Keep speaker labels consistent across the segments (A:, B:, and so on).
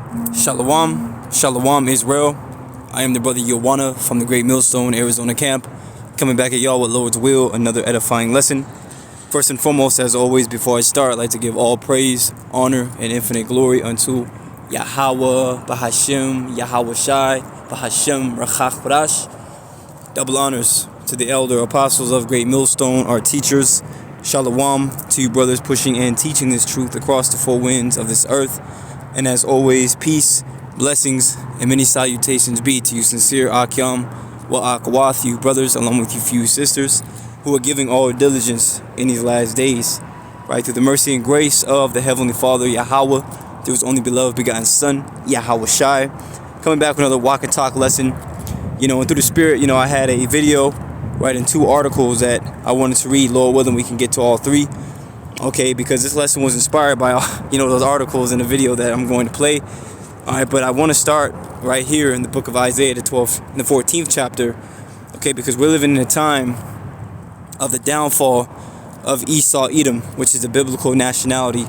A: Shalom, Shalom Israel. I am the brother Yowana from the Great Millstone, Arizona camp, coming back at y'all with Lord's will, another edifying lesson. First and foremost, as always, before I start, I'd like to give all praise, honor, and infinite glory unto Yahweh, Bahashem, Yahweh Shai, Bahashem, Rachach Brash. Double honors to the elder apostles of Great Millstone, our teachers. Shalom to you brothers pushing and teaching this truth across the four winds of this earth. And as always, peace, blessings, and many salutations be to you sincere Akyam wa Akwath, you brothers, along with you few sisters, who are giving all diligence in these last days, right, through the mercy and grace of the Heavenly Father, Yahweh, through His only beloved begotten Son, Yahweh Shai. Coming back with another walk and talk lesson, and through the Spirit, I had a video, right, and 2 articles that I wanted to read. Lord willing, we can get to all 3. Okay, because this lesson was inspired by, those articles in the video that I'm going to play. All right, but I want to start right here in the book of Isaiah, the 14th chapter. Okay, because we're living in a time of the downfall of Esau Edom, which is the biblical nationality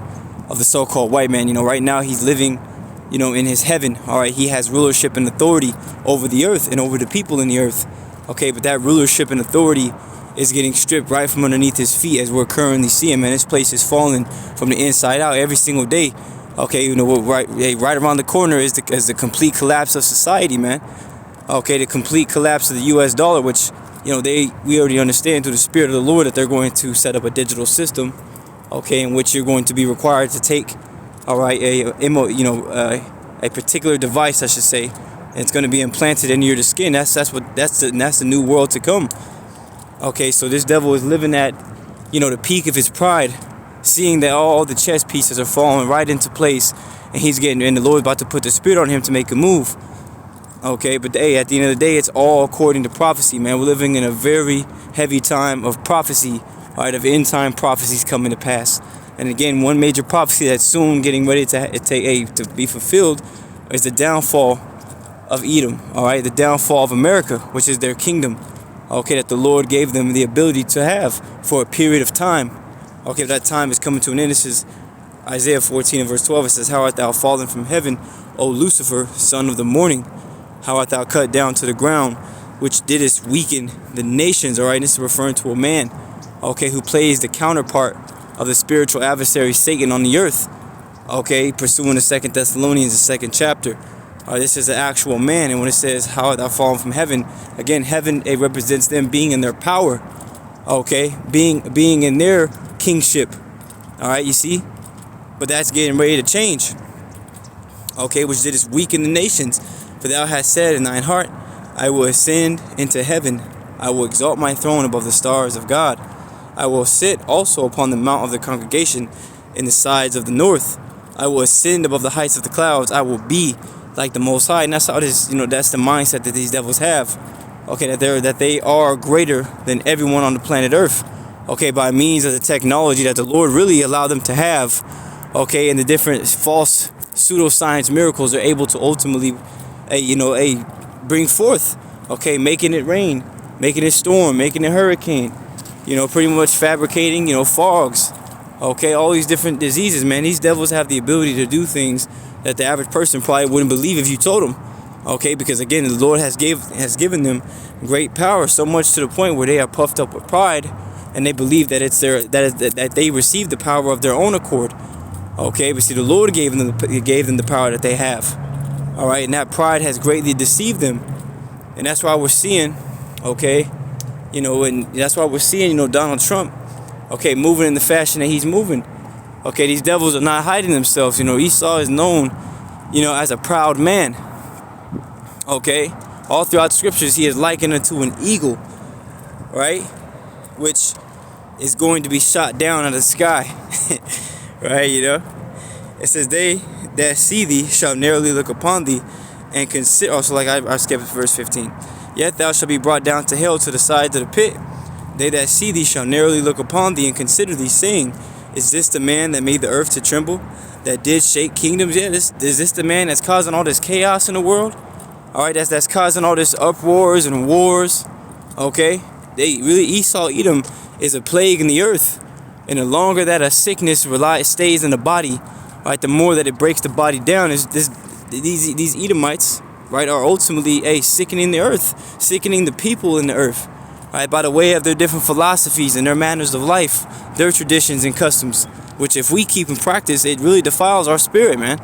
A: of the so-called white man. Right now he's living, in his heaven. All right, he has rulership and authority over the earth and over the people in the earth. Okay, but that rulership and authority is getting stripped right from underneath his feet, as we're currently seeing, man. This place is falling from the inside out every single day. Okay, right around the corner is the complete collapse of society, man. Okay, the complete collapse of the U.S. dollar, which we already understand through the Spirit of the Lord that they're going to set up a digital system, okay, in which you're going to be required to take, all right, a particular device, I should say, and it's going to be implanted into your skin. That's the new world to come. Okay, so this devil is living at, the peak of his pride, seeing that all the chess pieces are falling right into place, and the Lord's about to put the Spirit on him to make a move. Okay, but hey, at the end of the day, it's all according to prophecy, man. We're living in a very heavy time of prophecy, right, of end-time prophecies coming to pass. And again, one major prophecy that's soon getting ready to be fulfilled is the downfall of Edom, all right, the downfall of America, which is their kingdom. Okay, that the Lord gave them the ability to have for a period of time. Okay, that time is coming to an end. This is Isaiah 14 and verse 12. It says, "How art thou fallen from heaven, O Lucifer, son of the morning? How art thou cut down to the ground, which didst weaken the nations?" All right, and this is referring to a man, okay, who plays the counterpart of the spiritual adversary Satan on the earth. Okay, pursuing the 2 Thessalonians, the 2nd chapter. This is an actual man, and when it says, "How art thou fallen from heaven," again, heaven, it represents them being in their power, okay, being in their kingship. All right, you see, but that's getting ready to change. Okay, which did is weaken the nations. For thou hast said in thine heart, I will ascend into heaven. I will exalt my throne above the stars of God. I will sit also upon the mount of the congregation in the sides of the north. I will ascend above the heights of the clouds. I will be like the Most High. And that's how this, that's the mindset that these devils have. Okay, that they are greater than everyone on the planet Earth. Okay, by means of the technology that the Lord really allowed them to have. Okay, and the different false pseudoscience miracles are able to ultimately, bring forth. Okay, making it rain, making it storm, making it hurricane. Pretty much fabricating, fogs. Okay, all these different diseases, man. These devils have the ability to do things that the average person probably wouldn't believe if you told them. Okay, because again, the Lord has given them great power, so much to the point where they are puffed up with pride, and they believe that that they received the power of their own accord. Okay, but see, the Lord gave them the power that they have. All right, and that pride has greatly deceived them, and that's why we're seeing, okay, and that's why we're seeing, Donald Trump, okay, moving in the fashion that he's moving. Okay, these devils are not hiding themselves. Esau is known, as a proud man. Okay, all throughout scriptures, he is likened unto an eagle, right? Which is going to be shot down out of the sky, right? It says, "They that see thee shall narrowly look upon thee, and consider." Also, like I skipped verse 15. "Yet thou shalt be brought down to hell, to the sides of the pit. They that see thee shall narrowly look upon thee, and consider thee, saying, Is this the man that made the earth to tremble, that did shake kingdoms?" Yeah, is this the man that's causing all this chaos in the world? All right, that's causing all this uproars and wars. Okay, Esau Edom is a plague in the earth, and the longer that a sickness stays in the body, right, the more that it breaks the body down. Is this these Edomites, right, are ultimately sickening the earth, sickening the people in the earth, right, by the way of their different philosophies and their manners of life, their traditions and customs, which if we keep in practice, it really defiles our spirit, man,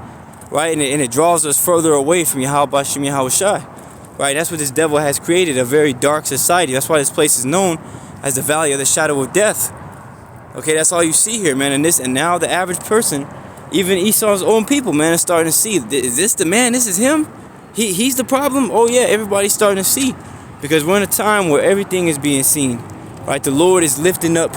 A: right, and it draws us further away from Yahweh Bashim Yahushai, right. That's what this devil has created, a very dark society. That's why this place is known as the Valley of the Shadow of Death. Okay, that's all you see here, man. And now the average person, even Esau's own people, man, is starting to see, is this the man? This is him? He's the problem? Oh yeah, everybody's starting to see, because we're in a time where everything is being seen, right? The Lord is lifting up,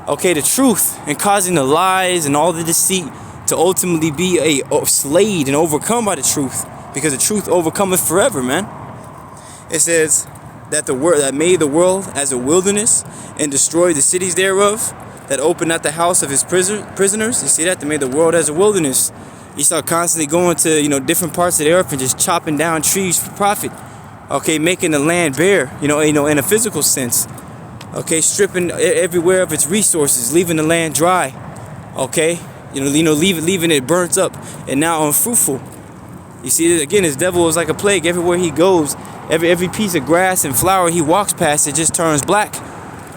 A: okay, the truth and causing the lies and all the deceit to ultimately be slayed and overcome by the truth, because the truth overcometh forever, man. It says that the word that made the world as a wilderness and destroyed the cities thereof, that opened not the house of his prisoners. You see that? They made the world as a wilderness. Esau constantly going to, different parts of the earth and just chopping down trees for profit. Okay, making the land bare, in a physical sense. Okay, stripping everywhere of its resources, leaving the land dry. Okay, leaving it burnt up and now unfruitful. You see, again, this devil is like a plague. Everywhere he goes, every piece of grass and flower he walks past, it just turns black.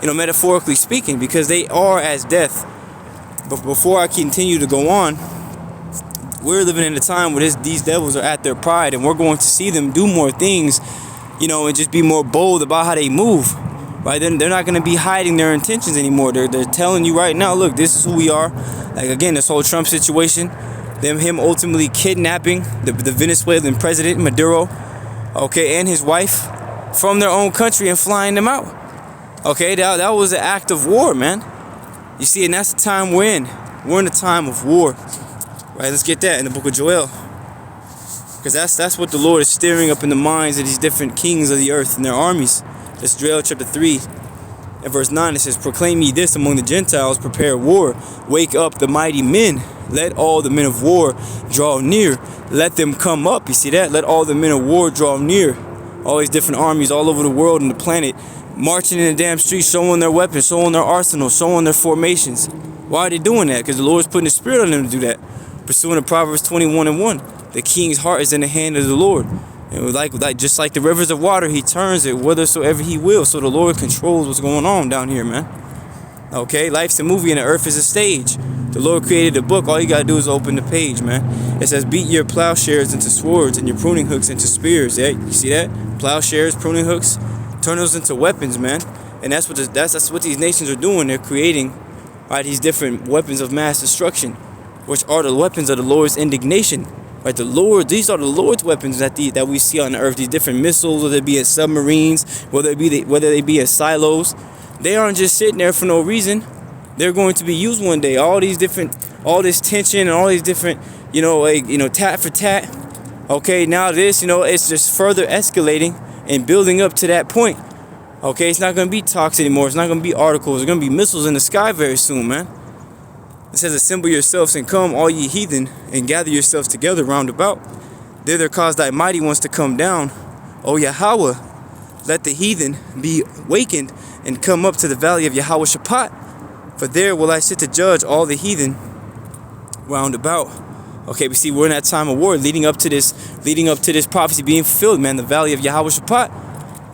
A: Metaphorically speaking, because they are as death. But before I continue to go on, we're living in a time where these devils are at their pride, and we're going to see them do more things, and just be more bold about how they move, right? Then they're not going to be hiding their intentions anymore. They're telling you right now, look, this is who we are. Like, again, this whole Trump situation, him ultimately kidnapping the Venezuelan president, Maduro, okay, and his wife from their own country and flying them out. Okay, that was an act of war, man. You see, and that's the time we're in. We're in a time of war. Right, let's get that in the book of Joel. Because that's what the Lord is stirring up in the minds of these different kings of the earth and their armies. That's Joel chapter 3 and verse 9. It says, proclaim ye this among the Gentiles, prepare war. Wake up the mighty men. Let all the men of war draw near. Let them come up. You see that? Let all the men of war draw near. All these different armies all over the world and the planet, marching in the damn streets, showing their weapons, showing their arsenals, showing their formations. Why are they doing that? Because the Lord's putting the Spirit on them to do that. Pursuing the Proverbs 21:1. The king's heart is in the hand of the Lord. And just like the rivers of water, he turns it whithersoever he will. So the Lord controls what's going on down here, man. Okay, life's a movie and the earth is a stage. The Lord created a book. All you gotta do is open the page, man. It says, beat your plowshares into swords and your pruning hooks into spears. Yeah, you see that? Plowshares, pruning hooks, turn those into weapons, man. And that's what these nations are doing. They're creating, right, these different weapons of mass destruction, which are the weapons of the Lord's indignation. Right, these are the Lord's weapons that we see on the earth. These different missiles, whether it be in submarines, whether they be in silos, they aren't just sitting there for no reason. They're going to be used one day. All this tension and all these different, tat for tat. Okay, now this, it's just further escalating and building up to that point. Okay, it's not going to be talks anymore. It's not going to be articles. It's going to be missiles in the sky very soon, man. It says, assemble yourselves and come, all ye heathen, and gather yourselves together round about. Thither cause thy mighty ones to come down. O Yahweh, let the heathen be wakened and come up to the valley of Yahweh Shaphat. For there will I sit to judge all the heathen round about. Okay, we see we're in that time of war, leading up to this prophecy being fulfilled, man. The valley of Yahweh Shaphat.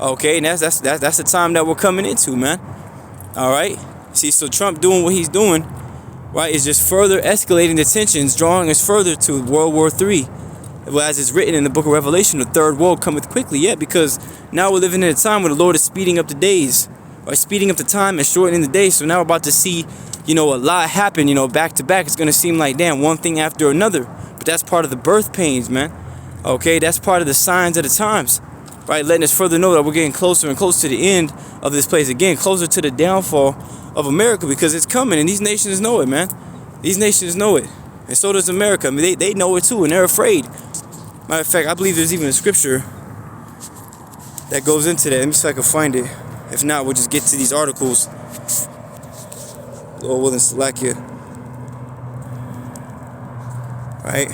A: Okay, and that's the time that we're coming into, man. All right. See, so Trump doing what he's doing, right, is just further escalating the tensions, drawing us further to World War III. Well, as it's written in the book of Revelation, the third world cometh quickly. Yeah, because now we're living in a time where the Lord is speeding up the days, right, speeding up the time and shortening the days. So now we're about to see, a lot happen, back to back. It's going to seem like, damn, one thing after another. But that's part of the birth pains, man. Okay, that's part of the signs of the times, right, letting us further know that we're getting closer and closer to the end of this place. Again, closer to the downfall of America, because it's coming, and these nations know it, man. These nations know it, and so does America. I mean, they know it too, and they're afraid. Matter of fact, I believe there's even a scripture that goes into that. Let me see if I can find it. If not, we'll just get to these articles. Lord willing, Salakia. Right?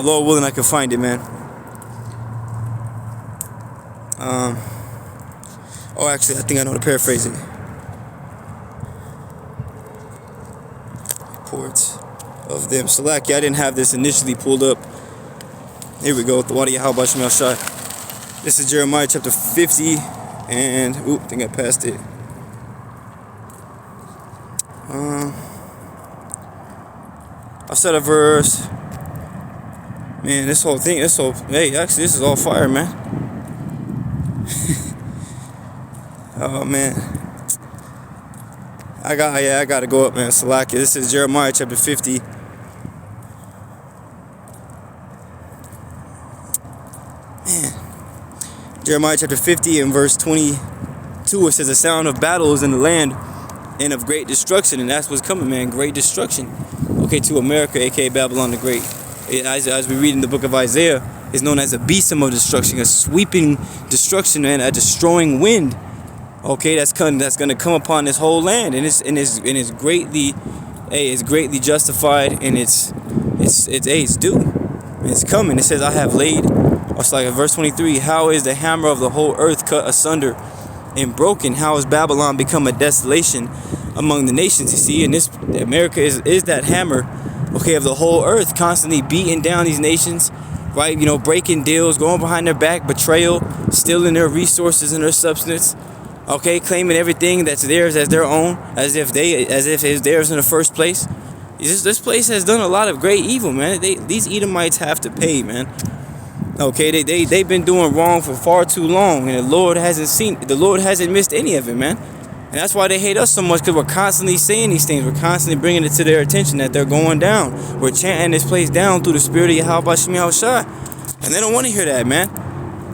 A: Lord willing, I can find it, man. Actually, I think I know how to paraphrase it. Reports of them. Salakia, I didn't have this initially pulled up. Here we go. The water Yahweh Shemel Shai. This is Jeremiah chapter 50. And, I think I passed it. I'll start at verse. Man, this whole thing, hey, actually, this is all fire, man. Oh, man. I gotta go up, man. Salaki. This is Jeremiah chapter 50. Man. Jeremiah chapter 50 and verse 22, it says, the sound of battle is in the land and of great destruction. And that's what's coming, man. Great destruction. Okay, to America, aka Babylon the Great. As we read in the book of Isaiah, is known as a besom of destruction, a sweeping destruction, man, a destroying wind. Okay, that's gonna come upon this whole land, and it's greatly, it's greatly justified, and it's due, and it's coming. It says, I have laid. It's like verse 23. How is the hammer of the whole earth cut asunder and broken? How has Babylon become a desolation among the nations? You see, and this America is that hammer, okay, of the whole earth, constantly beating down these nations, right? Breaking deals, going behind their back, betrayal, stealing their resources and their substance, okay, claiming everything that's theirs as their own, as if it's theirs in the first place. This place has done a lot of great evil, man. These Edomites have to pay, man. Okay, they've been doing wrong for far too long, and the Lord hasn't missed any of it, man. And that's why they hate us so much, because we're constantly saying these things. We're constantly bringing it to their attention that they're going down. We're chanting this place down through the spirit of Yahweh Shemel Shai, and they don't want to hear that, man.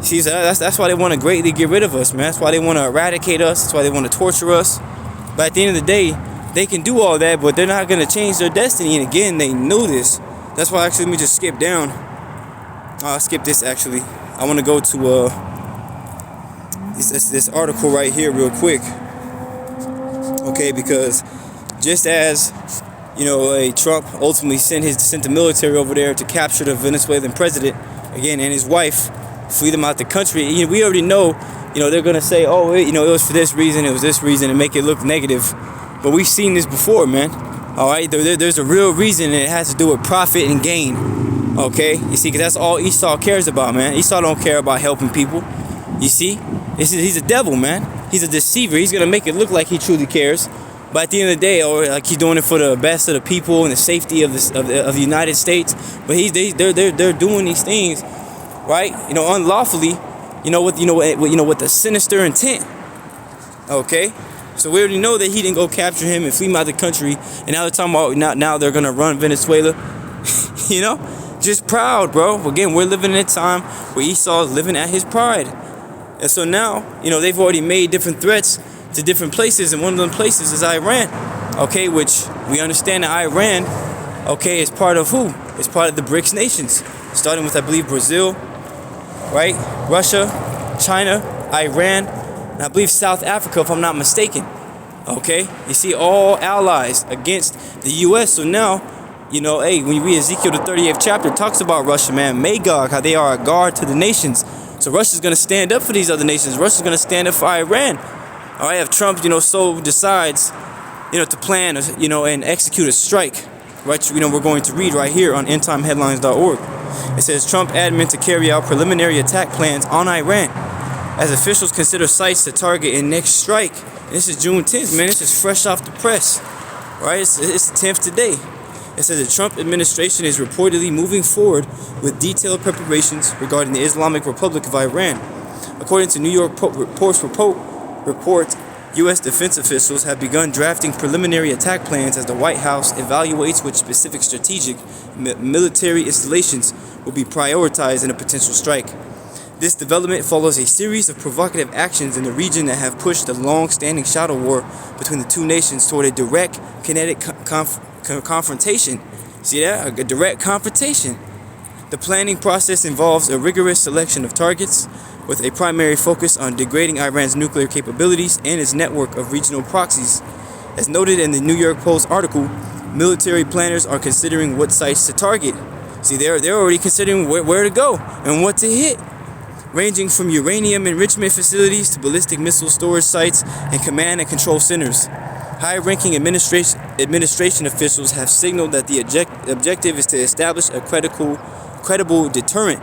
A: See, that's why they want to greatly get rid of us, man. That's why they want to eradicate us. That's why they want to torture us. But at the end of the day, they can do all that, but they're not going to change their destiny. And again, they knew this. That's why actually let me just skip down. I'll skip this actually. I want to go to this article right here real quick. Okay, because just as Trump ultimately sent the military over there to capture the Venezuelan president again and his wife, flee them out the country. We already know. They're gonna say, oh, it was for this reason, it was this reason, and make it look negative. But we've seen this before, man. All right, there's a real reason, and it has to do with profit and gain. Okay, you see, because that's all Esau cares about, man. Esau don't care about helping people. You see, he's a devil, man. He's a deceiver. He's gonna make it look like he truly cares, but at the end of the day, or like he's doing it for the best of the people and the safety of the United States. But they're doing these things, right? Unlawfully. With the sinister intent. Okay, so we already know that he didn't go capture him and flee him out of the country, and now they're talking about now they're gonna run Venezuela. Just proud, bro. Again, we're living in a time where Esau is living at his pride. And so now, they've already made different threats to different places, and one of them places is Iran. Okay, which we understand that Iran, okay, is part of who? It's part of the BRICS nations, starting with, I believe, Brazil, right? Russia, China, Iran, and I believe South Africa, if I'm not mistaken. Okay, you see, all allies against the U.S. So now, when you read Ezekiel the 38th chapter, it talks about Russia, man, Magog, how they are a guard to the nations. So Russia's going to stand up for these other nations. Russia's going to stand up for Iran. All right, if Trump, so decides, to plan, and execute a strike, right? We're going to read right here on endtimeheadlines.org. It says, Trump admin to carry out preliminary attack plans on Iran as officials consider sites to target in next strike. And this is June 10th, man. This is fresh off the press, right? It's the 10th today. It says the Trump administration is reportedly moving forward with detailed preparations regarding the Islamic Republic of Iran. According to New York Post report, U.S. defense officials have begun drafting preliminary attack plans as the White House evaluates which specific strategic military installations will be prioritized in a potential strike. This development follows a series of provocative actions in the region that have pushed the long-standing shadow war between the two nations toward a direct kinetic confrontation. See that? A direct confrontation. The planning process involves a rigorous selection of targets with a primary focus on degrading Iran's nuclear capabilities and its network of regional proxies. As noted in the New York Post article, military planners are considering what sites to target. See, they're already considering where to go and what to hit, ranging from uranium enrichment facilities to ballistic missile storage sites and command and control centers. High-ranking administration officials have signaled that the objective is to establish a credible deterrent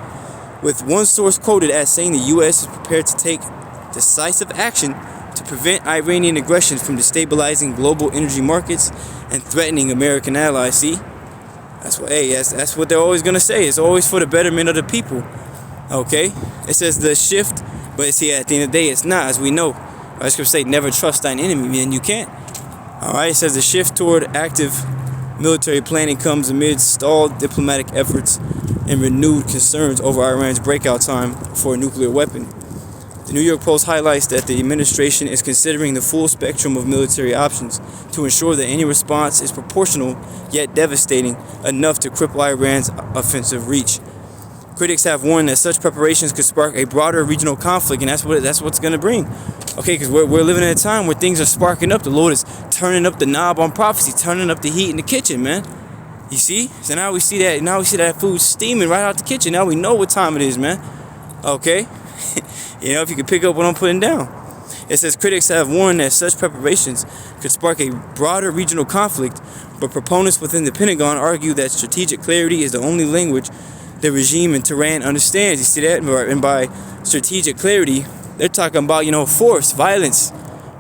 A: with one source quoted as saying the U.S. is prepared to take decisive action to prevent Iranian aggression from destabilizing global energy markets and threatening American allies. See, that's what they're always gonna say. It's always for the betterment of the people. Okay, it says the shift, but see, at the end of the day, it's not, as we know. I was gonna say, never trust thine enemy, man. You can't. All right, it says the shift toward active military planning comes amid stalled diplomatic efforts and renewed concerns over Iran's breakout time for a nuclear weapon. The New York Post highlights that the administration is considering the full spectrum of military options to ensure that any response is proportional yet devastating enough to cripple Iran's offensive reach. Critics have warned that such preparations could spark a broader regional conflict, and that's what's going to bring. Okay, because we're living in a time where things are sparking up. The Lord is turning up the knob on prophecy, turning up the heat in the kitchen, man. You see? So now we see that food steaming right out the kitchen. Now we know what time it is, man. Okay? You know, if you can pick up what I'm putting down. It says critics have warned that such preparations could spark a broader regional conflict, but proponents within the Pentagon argue that strategic clarity is the only language the regime in Tehran understands. You see that? And by strategic clarity, they're talking about, force, violence.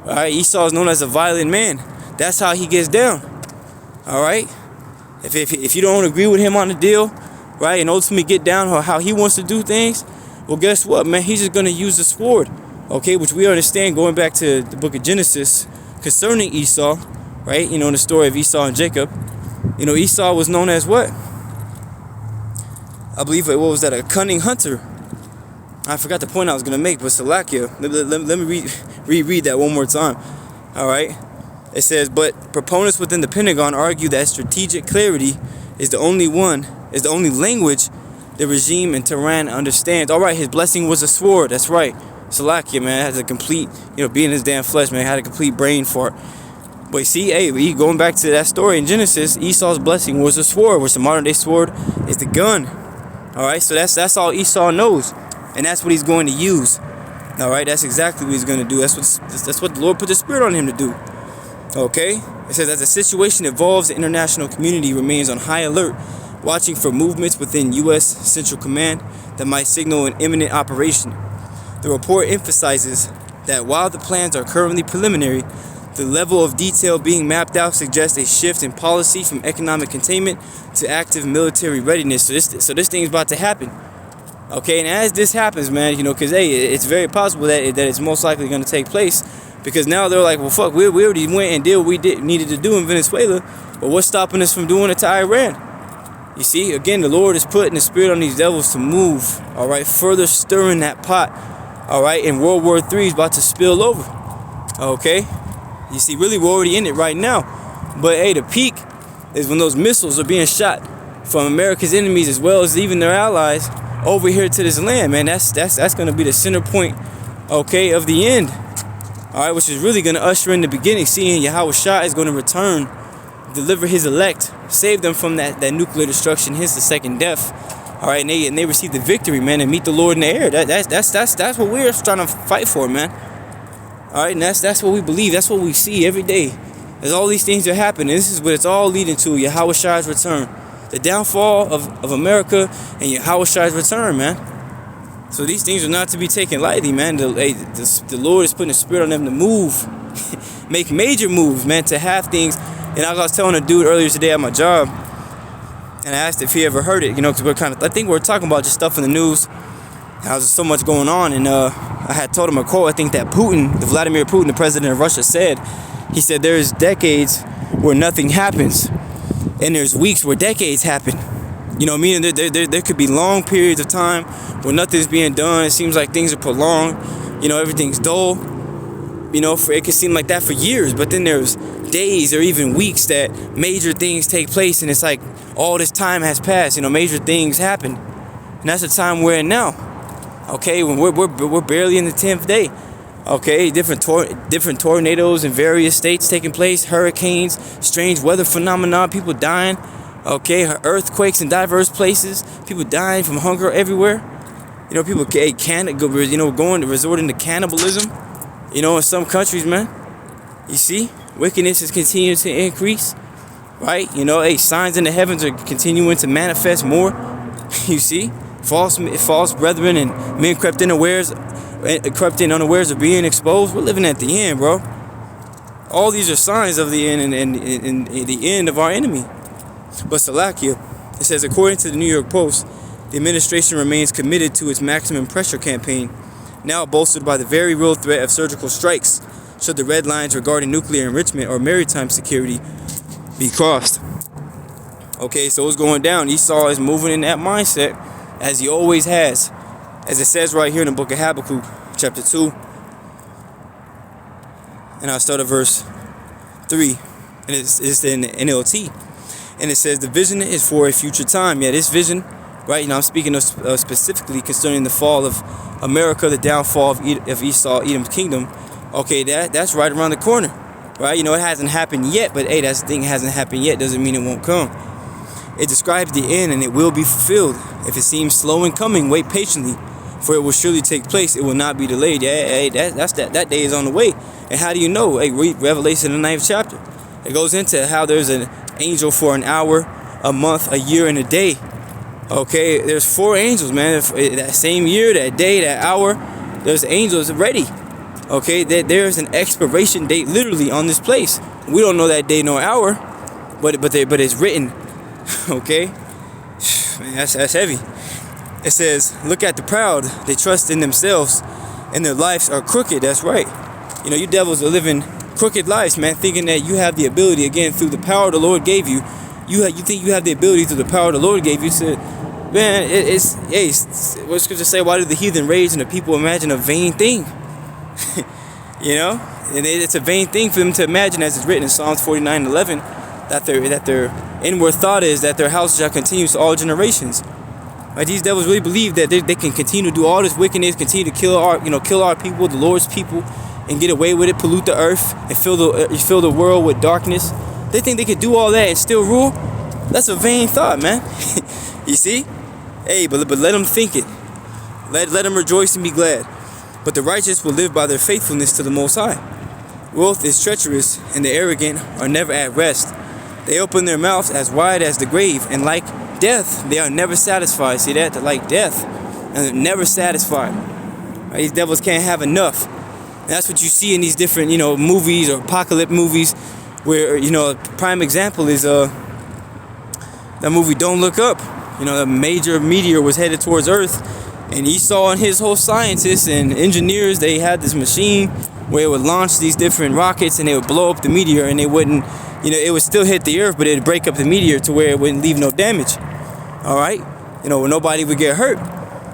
A: All right? Esau is known as a violent man. That's how he gets down. All right? If you don't agree with him on the deal, right, and ultimately get down on how he wants to do things, well, guess what, man? He's just going to use the sword, okay, which we understand going back to the book of Genesis concerning Esau, right? In the story of Esau and Jacob. Esau was known as what? I believe, what was that, a cunning hunter. I forgot the point I was going to make, but Salakia, let me reread that one more time, all right? It says, but proponents within the Pentagon argue that strategic clarity is the only language the regime in Tehran understands. All right, his blessing was a sword. That's right. Salakia, man, has a complete, being his damn flesh, man, had a complete brain fart. But see, going back to that story in Genesis, Esau's blessing was a sword, which the modern day sword is the gun. All right, so that's all Esau knows, and that's what he's going to use. All right, that's exactly what he's going to do. That's what the Lord put the Spirit on him to do. Okay, it says as the situation evolves, the international community remains on high alert, watching for movements within U.S. Central Command that might signal an imminent operation. The report emphasizes that while the plans are currently preliminary, the level of detail being mapped out suggests a shift in policy from economic containment to active military readiness. So this thing's about to happen. Okay, and as this happens, man, because it's very possible that it's most likely going to take place, because now they're like, well, fuck, we already went and did what we needed to do in Venezuela, but what's stopping us from doing it to Iran? You see, again, the Lord is putting the Spirit on these devils to move, all right, further stirring that pot, all right, and World War III is about to spill over, okay? You see, really, we're already in it right now, but hey, the peak is when those missiles are being shot from America's enemies as well as even their allies over here to this land, man. That's going to be the center point, okay, of the end, all right, which is really going to usher in the beginning, seeing Yahweh Shah is going to return, deliver his elect, save them from that nuclear destruction, hence the second death. All right, and they receive the victory, man, and meet the Lord in the air. That's what we're trying to fight for, man. All right, and that's what we believe. That's what we see every day. As all these things are happening, this is what it's all leading to: Yahweh Shai's return, the downfall of America, and Yahweh Shai's return, man. So these things are not to be taken lightly, man. The Lord is putting a spirit on them to move, make major moves, man, to have things. And I was telling a dude earlier today at my job, and I asked if he ever heard it, because I think we're talking about just stuff in the news. How there's so much going on, and I had told him a quote. I think that Vladimir Putin, the president of Russia, said. He said there's decades where nothing happens, and there's weeks where decades happen. Meaning there could be long periods of time where nothing's being done. It seems like things are prolonged. Everything's dull. It could seem like that for years, but then there's days or even weeks that major things take place, and it's like all this time has passed. Major things happen, and that's the time we're in now. Okay, when we're barely in the 10th day. Okay, different tornadoes in various states taking place, hurricanes, strange weather phenomena, people dying. Okay, earthquakes in diverse places, people dying from hunger everywhere. People resorting to cannibalism. In some countries, man. You see, wickedness is continuing to increase, right? Signs in the heavens are continuing to manifest more. You see, false brethren, and men crept in unawares of being exposed. We're living at the end, bro. All these are signs of the end and the end of our enemy. But Salakia, it says, according to the New York Post, the administration remains committed to its maximum pressure campaign, now bolstered by the very real threat of surgical strikes should the red lines regarding nuclear enrichment or maritime security be crossed. Okay, so it's going down. Esau is moving in that mindset, as he always has. As it says right here in the book of Habakkuk, chapter 2. And I'll start at verse 3. And it's in the NLT. And it says, the vision is for a future time. Yeah, this vision, right? I'm speaking of, specifically concerning the fall of America, the downfall of Esau, Edom's kingdom. Okay, that's right around the corner, right? It hasn't happened yet, but hey, that's the thing. It hasn't happened yet doesn't mean it won't come. It describes the end, and it will be fulfilled. If it seems slow in coming, wait patiently, for it will surely take place. It will not be delayed. Yeah, hey, that day is on the way. And how do you know? Hey, read Revelation, the 9th chapter. It goes into how there's an angel for an hour, a month, a year, and a day. Okay, there's 4 angels, man. That same year, that day, that hour, there's angels ready. Okay, there's an expiration date literally on this place. We don't know that day nor hour, but it's written. Okay, man, that's heavy. It says, look at the proud. They trust in themselves, and their lives are crooked. That's right. You devils are living crooked lives, man, thinking that you have the ability, again, through the power the Lord gave you. You think you have the ability through the power the Lord gave you to, man, what scripture say? Why do the heathen rage and the people imagine a vain thing? And it's a vain thing for them to imagine, as it's written in Psalms 49:11, that their inward thought is that their house shall continue to all generations. Right? These devils really believe that they can continue to do all this wickedness, continue to kill our people, the Lord's people, and get away with it, pollute the earth, and fill the world with darkness. They think they could do all that and still rule. That's a vain thought, man. You see? Hey, but let them think it. Let them rejoice and be glad. But the righteous will live by their faithfulness to the Most High. Wealth is treacherous, and the arrogant are never at rest. They open their mouths as wide as the grave, and like death, they are never satisfied. See that? They're like death, and they're never satisfied. Right? These devils can't have enough. And that's what you see in these different, movies or apocalypse movies, where, a prime example is that movie Don't Look Up. A major meteor was headed towards Earth, and Esau and his whole scientists and engineers, they had this machine where it would launch these different rockets, and they would blow up the meteor, and it wouldn't, it would still hit the Earth, but it'd break up the meteor to where it wouldn't leave no damage. All right, where nobody would get hurt.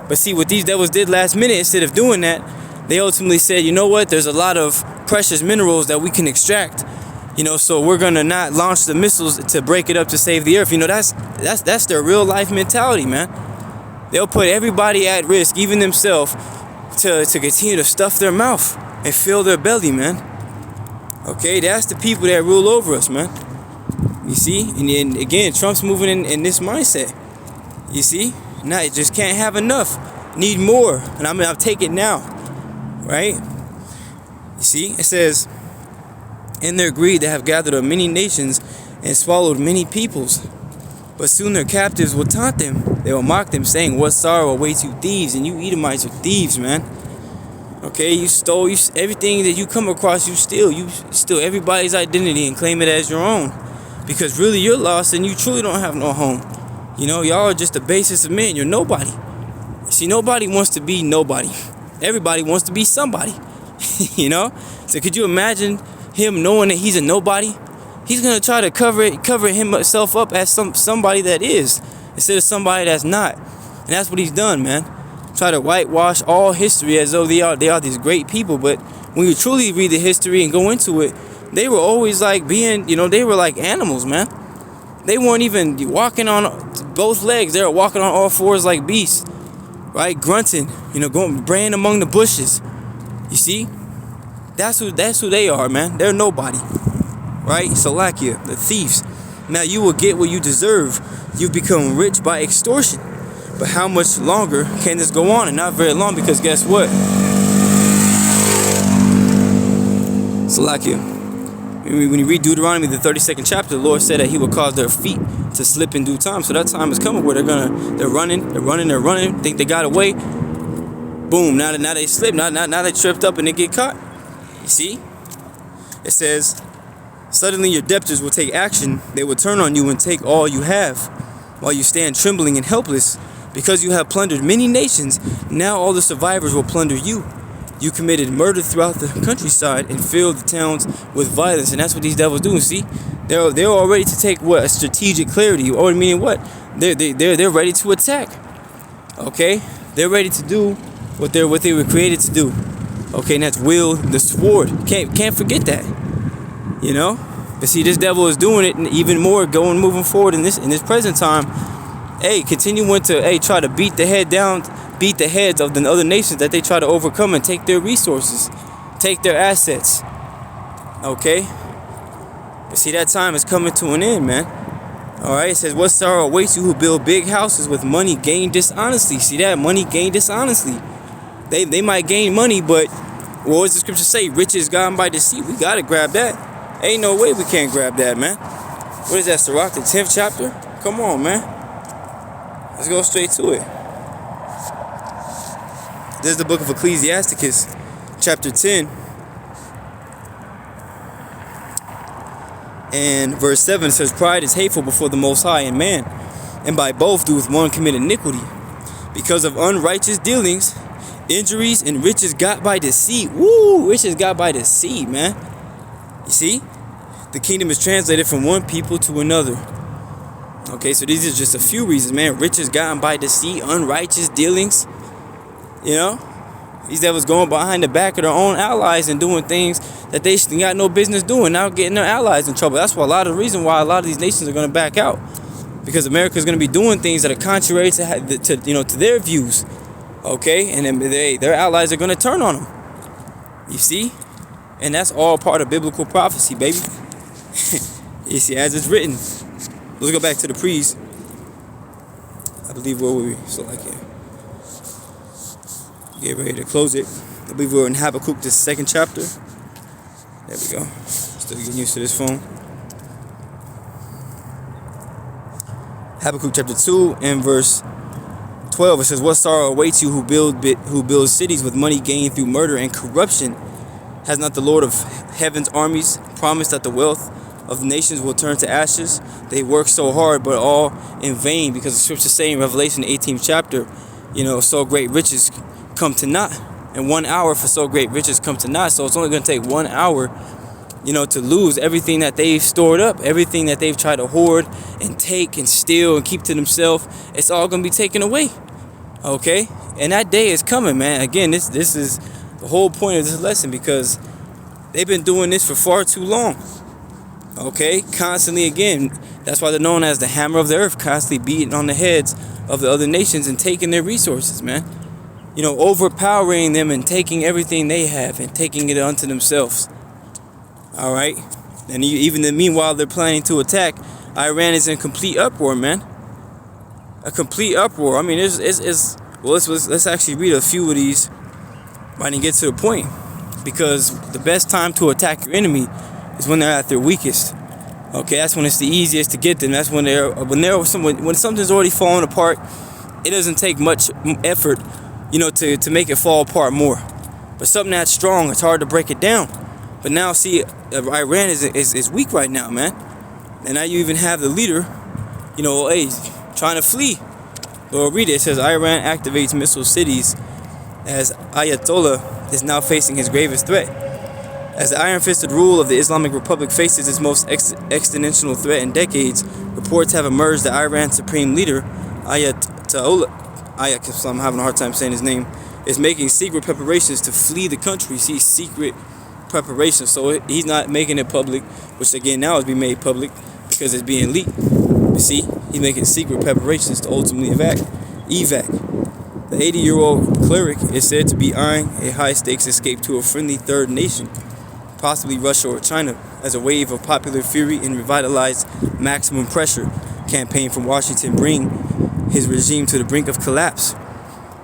A: But see, what these devils did last minute, instead of doing that, they ultimately said, you know what? There's a lot of precious minerals that we can extract. So we're gonna not launch the missiles to break it up to save the Earth. That's their real life mentality, man. They'll put everybody at risk, even themselves, to continue to stuff their mouth and fill their belly, man. Okay, that's the people that rule over us, man. You see? And then again, Trump's moving in this mindset. You see? Now you just can't have enough. Need more. And I'll take it now. Right? You see? It says, in their greed they have gathered up many nations and swallowed many peoples. But soon their captives will taunt them. They will mock them, saying, what sorrow awaits you thieves? And you Edomites are thieves, man. Okay, you stole everything that you come across, you steal. You steal everybody's identity and claim it as your own. Because really you're lost and you truly don't have no home. Y'all are just the basis of men. You're nobody. See, nobody wants to be nobody. Everybody wants to be somebody. So could you imagine him knowing that he's a nobody? He's gonna try to cover himself up as somebody that is, instead of somebody that's not. And that's what he's done, man. Try to whitewash all history as though they are these great people. But when you truly read the history and go into it, they were always like they were like animals, man. They weren't even walking on both legs. They were walking on all fours like beasts, right? Grunting, going braying among the bushes. You see, that's who they are, man. They're nobody, right? Salakia, the thieves. Now you will get what you deserve. You've become rich by extortion. But how much longer can this go on? And not very long, because guess what? Salakia. When you read Deuteronomy, the 32nd chapter, the Lord said that he would cause their feet to slip in due time. So that time is coming where they're running, think they got away. Boom, now they slip, now they tripped up and they get caught. You see? It says, suddenly your debtors will take action. They will turn on you and take all you have, while you stand trembling and helpless, because you have plundered many nations. Now all the survivors will plunder you. You committed murder throughout the countryside and filled the towns with violence. And that's what these devils do. See, they're all ready to take what? A strategic clarity. Or meaning what? They're ready to attack. Okay, they're ready to do what they were created to do. Okay, and that's wield the sword. Can't forget that. You know. But see, this devil is doing it, and even more moving forward in this present time. Hey, continuing to try to beat the heads of the other nations that they try to overcome and take their resources, take their assets. Okay? But see, that time is coming to an end, man. Alright, it says, what sorrow awaits you who build big houses with money gained dishonestly. See that? Money gained dishonestly. They might gain money, but what does the scripture say? Riches gotten by deceit. We gotta grab that. Ain't no way we can't grab that, man. What is that, Sirach, the 10th chapter? Come on, man. Let's go straight to it. This is the book of Ecclesiasticus, chapter 10. And verse 7 says, pride is hateful before the Most High and man, and by both doeth one commit iniquity. Because of unrighteous dealings, injuries, and riches got by deceit. Woo! Riches got by deceit, man. You see? The kingdom is translated from one people to another. Okay, so these are just a few reasons, man. Riches gotten by deceit, unrighteous dealings. You know? These devils going behind the back of their own allies and doing things that they got no business doing, now getting their allies in trouble. That's why a lot of these nations are going to back out, because America is going to be doing things that are contrary to their views. Okay, and then their allies are going to turn on them. You see, and that's all part of biblical prophecy, baby. You see, as it's written. Let's go back to the priest. I believe where were we? So like here. Get ready to close it. I believe we're in Habakkuk, the 2nd chapter. There we go. Still getting used to this phone. Habakkuk chapter 2 and verse 12. It says, what sorrow awaits you who build cities with money gained through murder and corruption? Has not the Lord of heaven's armies promised that the wealth of the nations will turn to ashes? They work so hard, but all in vain, because the scripture say in Revelation 18th chapter, so great riches come to naught. In 1 hour for so great riches come to naught. So it's only going to take 1 hour, to lose everything that they've stored up, everything that they've tried to hoard and take and steal and keep to themselves. It's all going to be taken away. Okay? And that day is coming, man. Again, this is the whole point of this lesson, because they've been doing this for far too long. Okay? Constantly, again, that's why they're known as the hammer of the earth, constantly beating on the heads of the other nations and taking their resources, man. Overpowering them and taking everything they have and taking it unto themselves. All right? And meanwhile, they're planning to attack. Iran is in complete uproar, man. A complete uproar. I mean, let's actually read a few of these right and get to the point. Because the best time to attack your enemy is when they're at their weakest. Okay, that's when it's the easiest to get them. That's when when something's already falling apart. It doesn't take much effort, to make it fall apart more. But something that's strong, it's hard to break it down. But now, see, Iran is weak right now, man. And now you even have the leader, trying to flee. But read it. It says Iran activates missile cities as Ayatollah is now facing his gravest threat. As the iron-fisted rule of the Islamic Republic faces its most existential threat in decades, reports have emerged that Iran's supreme leader, Ayatollah, I'm having a hard time saying his name, is making secret preparations to flee the country. See, secret preparations. So he's not making it public, which again now is being made public because it's being leaked. You see, he's making secret preparations to ultimately evac. The 80-year-old cleric is said to be eyeing a high-stakes escape to a friendly third nation, possibly Russia or China, as a wave of popular fury and revitalized maximum pressure campaign from Washington bring his regime to the brink of collapse.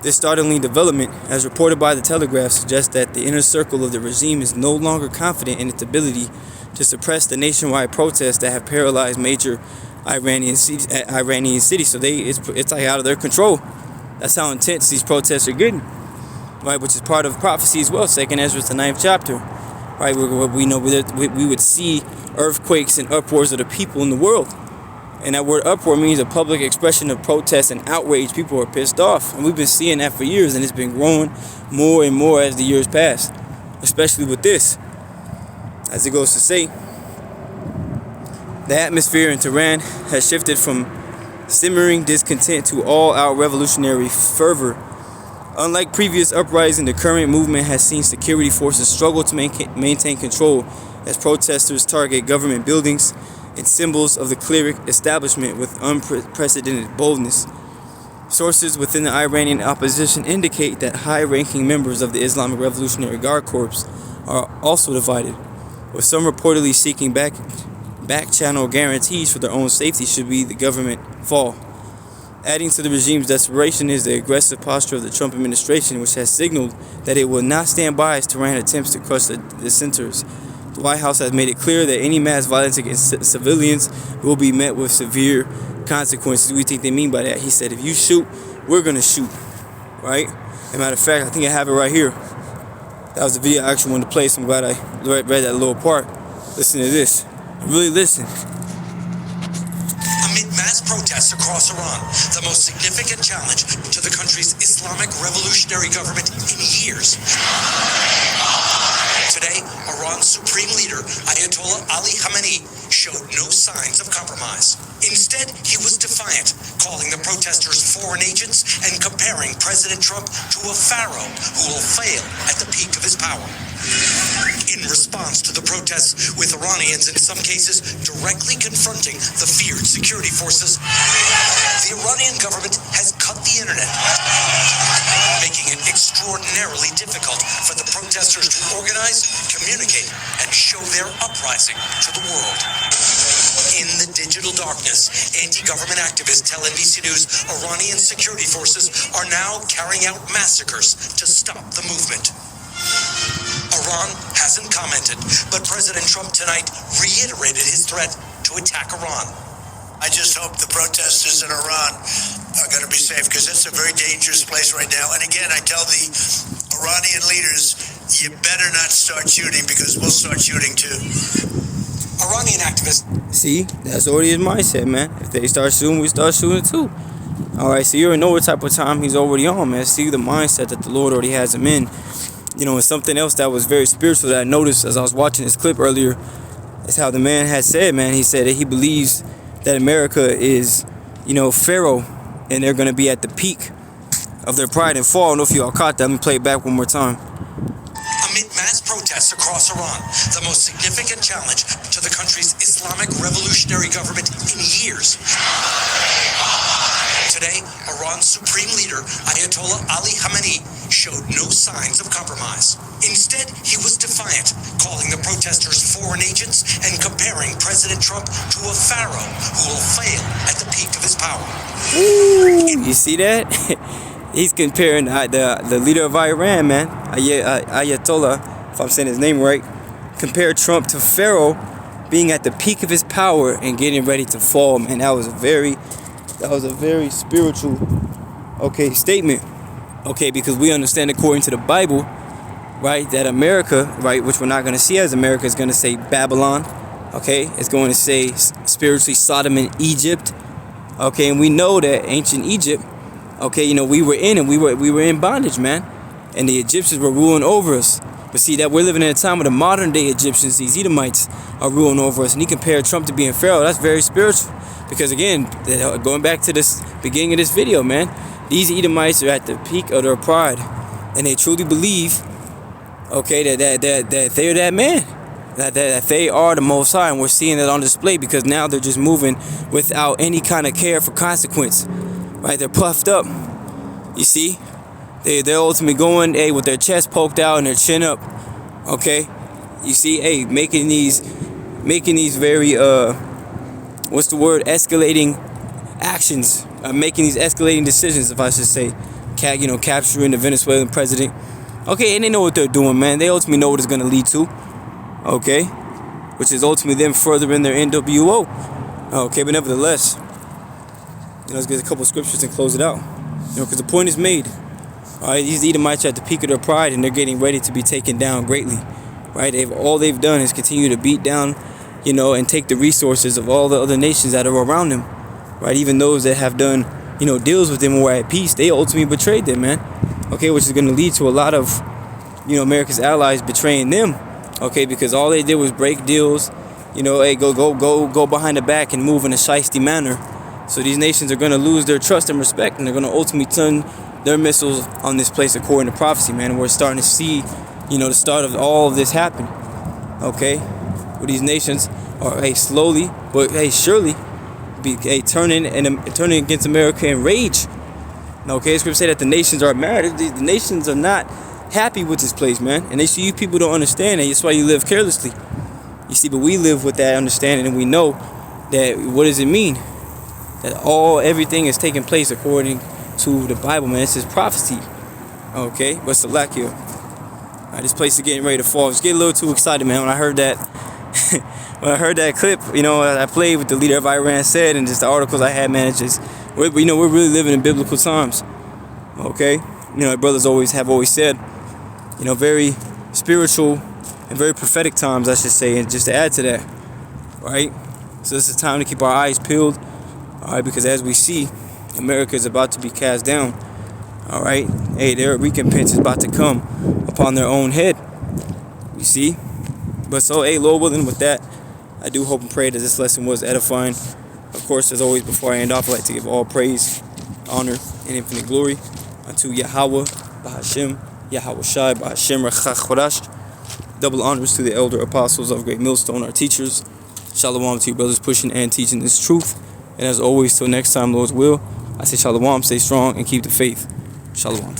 A: This startling development, as reported by the Telegraph, suggests that the inner circle of the regime is no longer confident in its ability to suppress the nationwide protests that have paralyzed major Iranian city. So it's like out of their control. That's how intense these protests are getting, right? Which is part of prophecy as well. 2nd Ezra, the 9th chapter, right? We know we would see earthquakes and uproars of the people in the world. And that word uproar means a public expression of protest and outrage. People are pissed off. And we've been seeing that for years, and it's been growing more and more as the years pass. Especially with this. As it goes to say, the atmosphere in Tehran has shifted from simmering discontent to all-out revolutionary fervor. Unlike previous uprisings, the current movement has seen security forces struggle to maintain control as protesters target government buildings and symbols of the cleric establishment with unprecedented boldness. Sources within the Iranian opposition indicate that high-ranking members of the Islamic Revolutionary Guard Corps are also divided, with some reportedly seeking back-channel guarantees for their own safety should the government fall. Adding to the regime's desperation is the aggressive posture of the Trump administration, which has signaled that it will not stand by as Tehran attempts to crush the dissenters. The White House has made it clear that any mass violence against civilians will be met with severe consequences. What do you think they mean by that? He said, if you shoot, we're going to shoot, right? As a matter of fact, I think I have it right here. That was the video I actually wanted to play, so I'm glad I read that little part. Listen to this. Really listen.
B: Amid mass protests across Iran, the most significant challenge to the country's Islamic revolutionary government in years. Today, Iran's supreme leader, Ayatollah Ali Khamenei, showed no signs of compromise. Instead, he was defiant, calling the protesters foreign agents and comparing President Trump to a pharaoh who will fail at the peak of his power. In response to the protests, with Iranians in some cases directly confronting the feared security forces, the Iranian government has cut the internet, making it extraordinarily difficult for the protesters to organize, communicate, and show their uprising to the world. In the digital darkness, anti-government activists tell NBC News Iranian security forces are now carrying out massacres to stop the movement. Iran hasn't commented, but President Trump tonight reiterated his threat to attack Iran.
C: I just hope the protesters in Iran are going to be safe, because it's a very dangerous place right now. And again, I tell the Iranian leaders, you better not start shooting, because we'll start shooting too.
B: Iranian activists.
A: See, that's already his mindset, man. If they start shooting, we start shooting too. Alright, so you already know what type of time he's already on, man. See the mindset that the Lord already has him in. You know, and something else that was very spiritual that I noticed as I was watching this clip earlier is how the man had said, man, he said that he believes that America is, you know, Pharaoh, and they're going to be at the peak of their pride and fall. I don't know if you all caught that. Let me play it back one more time.
B: Amid mass protests across Iran, the most significant challenge to the country's Islamic revolutionary government in years. Today, Iran's supreme leader, Ayatollah Ali Khamenei, showed no signs of compromise. Instead, he was defiant, calling the protesters foreign agents and comparing President Trump to a pharaoh who will fail at the peak of his power.
A: Ooh, you see that? He's comparing the leader of Iran, man, Ayatollah, if I'm saying his name right, compared Trump to Pharaoh being at the peak of his power and getting ready to fall, man. That was a very spiritual, statement. Because we understand according to the Bible, right, that America, right, which we're not going to see as America, is going to say Babylon, it's going to say spiritually Sodom and Egypt, and we know that ancient Egypt, we were in bondage, man, and the Egyptians were ruling over us. But see that we're living in a time where the modern day Egyptians, these Edomites, are ruling over us, and he compared Trump to being Pharaoh. That's very spiritual, because again, going back to this beginning of this video, man, these Edomites are at the peak of their pride, and they truly believe, that they're that man, that they are the Most High, and we're seeing that on display because now they're just moving without any kind of care for consequence, right? They're puffed up, you see. They're ultimately going, with their chest poked out and their chin up, You see, making these very, escalating actions, making these escalating decisions, if I should say, capturing the Venezuelan president. And they know what they're doing, man. They ultimately know what it's going to lead to, which is ultimately them furthering their NWO, Okay, but nevertheless, let's get a couple scriptures and close it out. Because the point is made. All right, these Edomites are at the peak of their pride, and they're getting ready to be taken down greatly. Right, all they've done is continue to beat down, and take the resources of all the other nations that are around them. Right, even those that have done, deals with them or at peace, they ultimately betrayed them, man. Okay, which is going to lead to a lot of, America's allies betraying them. Okay, because all they did was break deals. Hey, go behind the back and move in a shiesty manner. So these nations are going to lose their trust and respect, and they're going to ultimately turn their missiles on this place according to prophecy, man. And we're starting to see, the start of all of this happen. Okay, where these nations are, slowly but surely, turning against America in rage. Okay, Scripture say that the nations are mad. The nations are not happy with this place, man. And they see you people don't understand it. That's why you live carelessly. You see, but we live with that understanding, and we know that what does it mean? That everything is taking place according to the Bible, man. This is prophecy. Okay, but Salakia. Alright, this place is getting ready to fall. I was getting a little too excited, man, when I heard that. When I heard that clip, I played with the leader of Iran said, and just the articles I had, man. It's just, we're really living in biblical times. Okay, brothers have always said, very spiritual and very prophetic times, I should say. And just to add to that, right? So this is time to keep our eyes peeled. All right, because as we see, America is about to be cast down. All right, hey, their recompense is about to come upon their own head. You see, but so, hey, Lord willing, with that, I do hope and pray that this lesson was edifying. Of course, as always, before I end off, I'd like to give all praise, honor, and infinite glory unto Yahweh, Bahashem, Yahweh Shai, Bahashem, Rechach Chorash. Double honors to the elder apostles of Great Millstone, our teachers. Shalom to you brothers pushing and teaching this truth. And as always, till next time, Lord's will, I say shalom, stay strong, and keep the faith. Shalom.